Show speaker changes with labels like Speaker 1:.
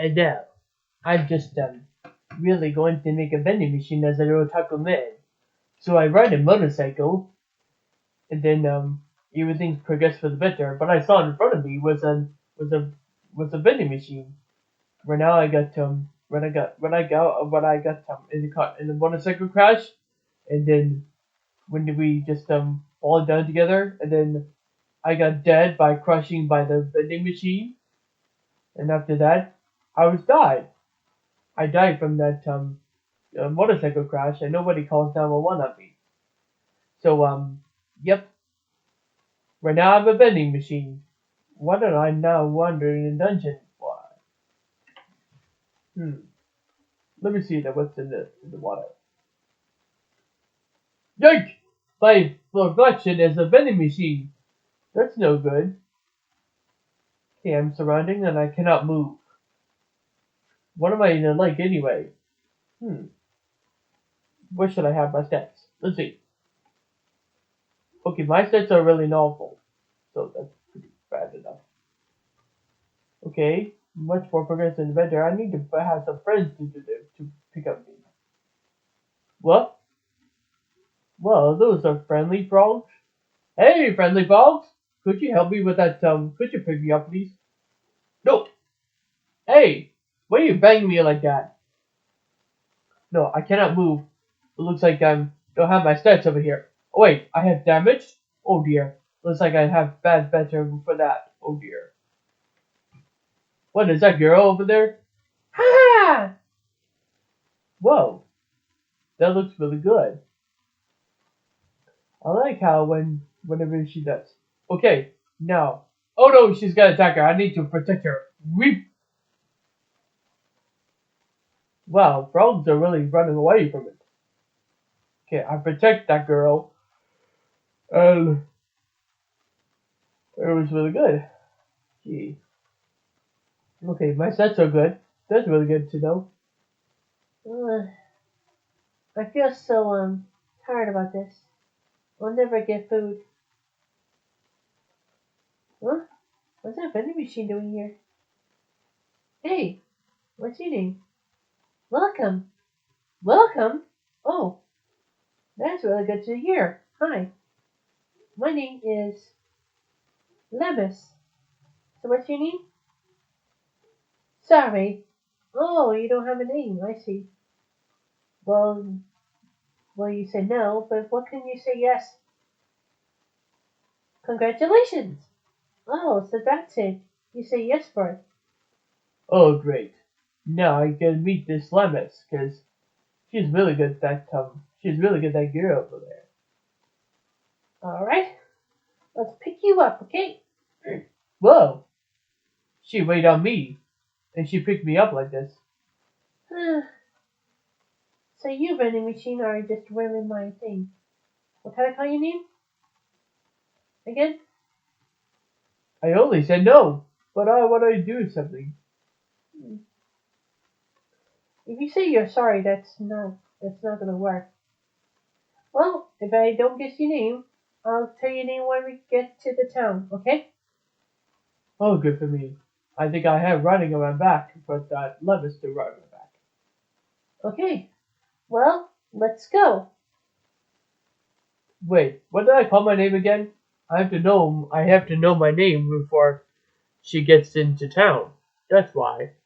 Speaker 1: And now, I'm just really going to make a vending machine as a little taco man. So I ride a motorcycle, and then everything progressed for the better. But I saw in front of me was a vending machine. Where now I got in the car in the motorcycle crash, and then when did we just fall down together, and then I got dead by crushing by the vending machine, and after that I was died. I died from that motorcycle crash, and nobody calls 911 on me. So yep. Right now I'm a vending machine. What am I now wandering in a dungeon? Why? Let me see that what's in the water. Yike! My reflection is a vending machine. That's no good. Okay, I'm surrounding and I cannot move. What am I even like anyway? Where should I have my stats? Let's see. Okay, my stats are really awful. So that's pretty bad enough. Okay, much more progress and better. I need to have some friends to pick up me. What? Well, those are friendly frogs. Hey, friendly frogs! Could you help me with that, could you pick me up, please? No! Hey! Why are you banging me like that? No, I cannot move. It looks like I don't have my stats over here. Oh wait, I have damage? Oh dear. Looks like I have bad better for that. Oh dear. What is that girl over there? Ha! Whoa. That looks really good. I like how whenever she does. Okay, now. Oh no, she's gonna attack her. I need to protect her. Wow, frogs are really running away from it. Okay, I protect that girl. And it was really good. Gee. Okay, my sets are good. That's really good to know. I feel so tired about this. I'll never get food. Huh? What's that vending machine doing here? Hey, what's your name? Welcome. Welcome? Oh, that's really good to hear. Hi, my name is Lammis. So what's your name? Sorry. Oh, you don't have a name. I see. Well, you said no, but what can you say yes? Congratulations. Oh, so that's it. You say yes for it. Oh, great. Now I can meet this Lammis, because she's really good at that, she's really good at that girl over there. Alright, let's pick you up, okay? Whoa! She weighed on me, and she picked me up like this. So you, vending machine, are just really my thing. What can I call your name? Again? I only said no, but I want to do something. If you say you're sorry, that's not gonna work. Well, if I don't guess your name, I'll tell your name when we get to the town, okay? Oh, good for me. I think I have riding on my back, but I'd love us to ride on my back. Okay, well, let's go. Wait, what did I call my name again? I have to know my name before she gets into town. That's why.